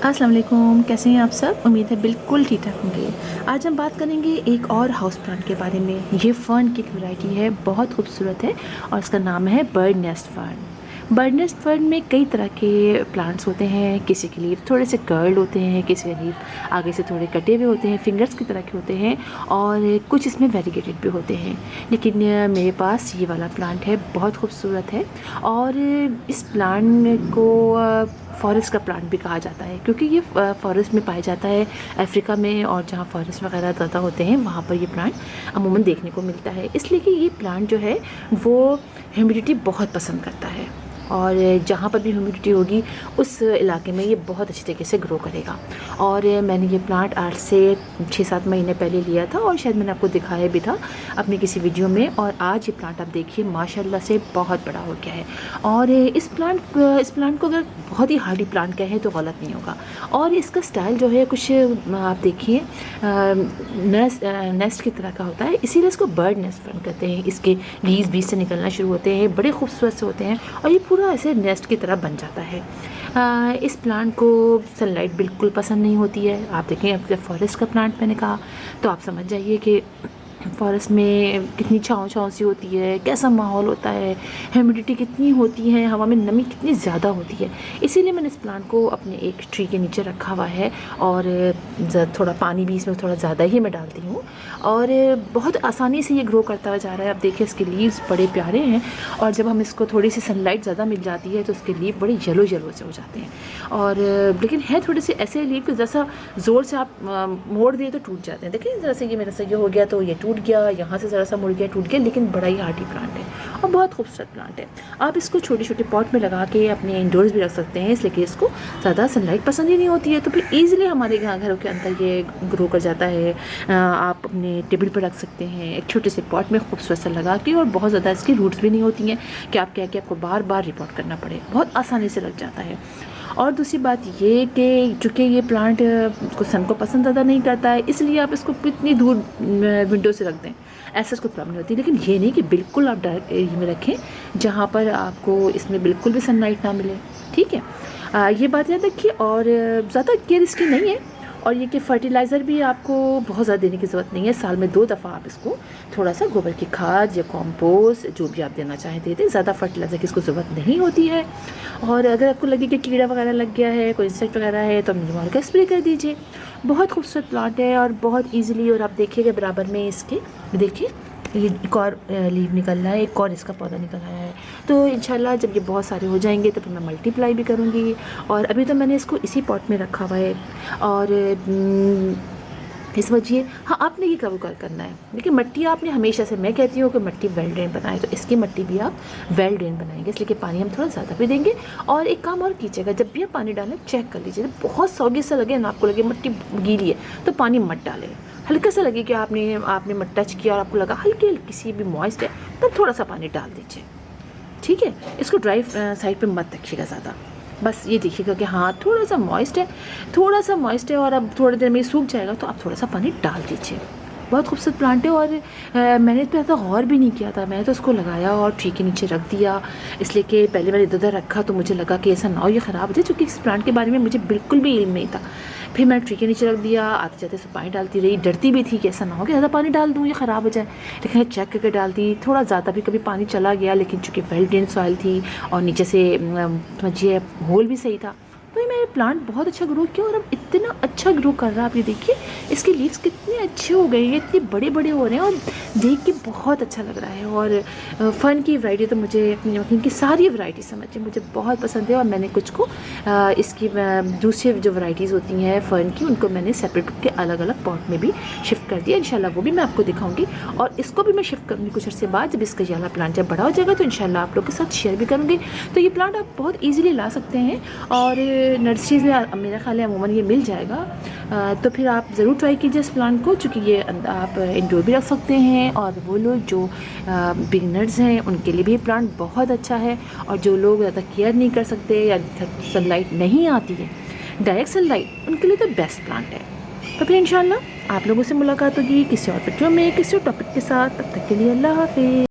अस्सलाम वालेकुम, कैसे हैं आप सब। उम्मीद है बिल्कुल ठीक ठाक होंगे। आज हम बात करेंगे एक और हाउस प्लांट के बारे में। ये फ़र्न की एक वैरायटी है, बहुत खूबसूरत है और इसका नाम है bird nest fern. Bird nest fern में कई तरह के प्लांट्स होते हैं। किसी के लीफ थोड़े से कर्ल होते हैं, किसी के लीफ आगे से थोड़े कटे हुए होते हैं, फिंगर्स की तरह के होते हैं और कुछ इसमें वेरीगेटेड भी होते हैं। लेकिन मेरे पास ये वाला प्लांट है, बहुत खूबसूरत है और इस प्लांट को फॉरेस्ट का प्लांट भी कहा जाता है, क्योंकि ये फॉरेस्ट में पाया जाता है अफ्रीका में, और जहाँ फॉरेस्ट वगैरह ज़्यादा होते हैं वहाँ पर ये प्लांट अमूमन देखने को मिलता है। इसलिए कि ये प्लांट जो है वो ह्यूमिडिटी बहुत पसंद करता है और जहाँ पर भी ह्यूमिडिटी होगी उस इलाके में ये बहुत अच्छी तरीके से ग्रो करेगा। और मैंने ये प्लांट 8 से 6-7 महीने पहले लिया था और शायद मैंने आपको दिखाया भी था अपनी किसी वीडियो में। और आज ये प्लांट आप देखिए माशाल्लाह से बहुत बड़ा हो गया है। और इस प्लांट को अगर बहुत ही हार्डी प्लांट कहें तो गलत नहीं होगा। और इसका स्टाइल जो है कुछ आप देखिए नेस्ट की तरह का होता है, इसीलिए इसको बर्ड नेस्ट फ़र्न कहते हैं। इसके लीव्स बीच से निकलना शुरू होते हैं, बड़े खूबसूरत से होते हैं और ये पूरा ऐसे नेस्ट की तरह बन जाता है। इस प्लांट को सनलाइट बिल्कुल पसंद नहीं होती है। आप देखें, अब फॉरेस्ट का प्लांट मैंने कहा तो आप समझ जाइए कि फॉरेस्ट में कितनी छाँव सी होती है, कैसा माहौल होता है, ह्यूमिडिटी कितनी होती है, हवा में नमी कितनी ज़्यादा होती है। इसीलिए मैंने इस प्लांट को अपने एक ट्री के नीचे रखा हुआ है और थोड़ा पानी भी इसमें थोड़ा ज़्यादा ही मैं डालती हूँ और बहुत आसानी से ये ग्रो करता हुआ जा रहा है। आप देखिए इसके लीव्स बड़े प्यारे हैं और जब हम इसको थोड़ी सी सनलाइट ज़्यादा मिल जाती है तो उसके लीव बड़े येलो से हो जाते हैं। और लेकिन है थोड़े से ऐसे लीव कि जैसा ज़ोर से आप मोड़ दिए तो टूट जाते हैं। देखिए जरा से ये मेरा से ये हो गया तो ये टूट गया, यहाँ से ज़रा सा मुड़ गया टूट गया, लेकिन बड़ा ही हार्डी प्लांट है और बहुत खूबसूरत प्लांट है। आप इसको छोटे छोटे पॉट में लगा के अपने इंडोर्स भी रख सकते हैं, इसलिए कि इसको ज़्यादा सनलाइट पसंद ही नहीं होती है, तो फिर ईज़िली हमारे यहाँ घरों के अंदर ये ग्रो कर जाता है। आप अपने टेबल पर रख सकते हैं एक छोटे से पॉट में खूबसूरत सा लगा के, और बहुत ज़्यादा इसकी रूट्स भी नहीं होती हैं कि आप कह के आपको बार बार रिपोर्ट करना पड़े, बहुत आसानी से लग जाता है। और दूसरी बात ये कि चूँकि ये प्लांट को सन को पसंद ज़्यादा नहीं करता है, इसलिए आप इसको इतनी दूर विंडो से रख दें, ऐसा इसको प्रॉब्लम नहीं होती। लेकिन ये नहीं कि बिल्कुल आप डायरेक्ट एरिया में रखें जहाँ पर आपको इसमें बिल्कुल भी सनलाइट ना मिले, ठीक है। ये बात याद रखिए। और ज़्यादा केयर इसकी नहीं है और ये कि फर्टिलाइज़र भी आपको बहुत ज़्यादा देने की ज़रूरत नहीं है। साल में 2 दफ़ा आप इसको थोड़ा सा गोबर की खाद या कॉम्पोस्ट जो भी आप देना चाहें दे दें, ज़्यादा फर्टिलाइज़र की इसको ज़रूरत नहीं होती है। और अगर आपको लगे कि कीड़ा वगैरह लग गया है, कोई इंसेक्ट वगैरह है, तो निमोनिक का स्प्रे कर दीजिए। बहुत खूबसूरत प्लांट है और बहुत ईजिली। और आप देखिएगा बराबर में इसके, देखिए ये एक और लीव निकल रहा है, एक और इसका पौधा निकल आया है। तो इंशाल्लाह जब ये बहुत सारे हो जाएंगे तो फिर मैं मल्टीप्लाई भी करूँगी। और अभी तो मैंने इसको इसी पॉट में रखा हुआ है। और इस वजह हाँ, आपने ये कब करना है, देखिए मट्टी आपने हमेशा से, मैं कहती हूँ कि मट्टी वेल ड्रेन बनाएं, तो इसकी मट्टी भी आप वेल ड्रेन बनाएंगे, इसलिए कि पानी हम थोड़ा ज़्यादा भी देंगे। और एक काम और कीजिएगा, जब भी आप पानी डालें चेक कर लीजिए, बहुत सौगी सा लगे ना, आपको लगे मट्टी गीली है तो पानी मत डालें। हल्का सा लगे कि आपने मट टच किया और आपको लगा हल्की हल्की सी भी मॉइस्ट है, तब थोड़ा सा पानी डाल दीजिए, ठीक है। इसको ड्राई साइड पे मत रखिएगा ज़्यादा, बस ये देखिएगा कि हाँ थोड़ा सा मॉइस्ट है, थोड़ा सा मॉइस्ट है और अब थोड़ी देर में सूख जाएगा तो आप थोड़ा सा पानी डाल दीजिए। बहुत खूबसूरत प्लांट है और मैंने इस पर ऐसा गौर भी नहीं किया था, मैंने तो उसको लगाया और ट्री के नीचे रख दिया, इसलिए कि पहले मैंने इधर उधर रखा तो मुझे लगा कि ऐसा ना हो ये ख़राब हो जाए, क्योंकि इस प्लांट के बारे में मुझे बिल्कुल भी इल्म नहीं था। फिर मैं ट्री के नीचे रख दिया, आते जाते से पानी डालती रही, डरती भी थी कि ऐसा ना हो कि ज़्यादा पानी डाल दूँ ये ख़राब हो जाए, लेकिन चेक करके डालती। थोड़ा ज़्यादा भी कभी पानी चला गया, लेकिन चूँकि वेल ड्रेन सॉइल थी और नीचे से समझिए होल भी सही था, तो ये मेरे प्लांट बहुत अच्छा ग्रो किया और अब इतना अच्छा ग्रो कर रहा है। आप ये देखिए इसके लीव्स कितने अच्छे हो गए हैं, इतने बड़े बड़े हो रहे हैं और देख के बहुत अच्छा लग रहा है। और फ़न की वैरायटी तो मुझे अपनी मकीन की सारी वैरायटी समझिए मुझे बहुत पसंद है। और मैंने कुछ को इसकी दूसरी जो वैरायटीज़ होती हैं फ़न की, उनको मैंने सेपरेट के अलग अलग पॉट में भी शिफ्ट कर दिया। इंशाल्लाह वो भी मैं आपको दिखाऊंगी और इसको भी मैं शिफ्ट करूँगी कुछ अर्से बाद, जब इसका ये वाला प्लांट जब बड़ा हो जाएगा तो इंशाल्लाह आप लोग के साथ शेयर भी करूँगी। तो ये प्लांट आप बहुत ईजिली ला सकते हैं और नर्सरीज़ में मेरा ख्याल है अमूमन ये मिल जाएगा। तो फिर आप ज़रूर ट्राई कीजिए इस प्लांट को, चूँकि ये आप इंडोर भी रख सकते हैं और वो लोग जो बिगनर्स हैं उनके लिए भी ये प्लांट बहुत अच्छा है। और जो लोग ज़्यादा केयर नहीं कर सकते या सनलाइट नहीं आती है, डायरेक्ट सनलाइट, उनके लिए तो बेस्ट प्लांट है। तो फिर इंशाल्लाह आप लोगों से मुलाकात होगी किसी और वीडियो में किसी और टॉपिक के साथ। तब तक के लिए अल्लाह हाफिज़।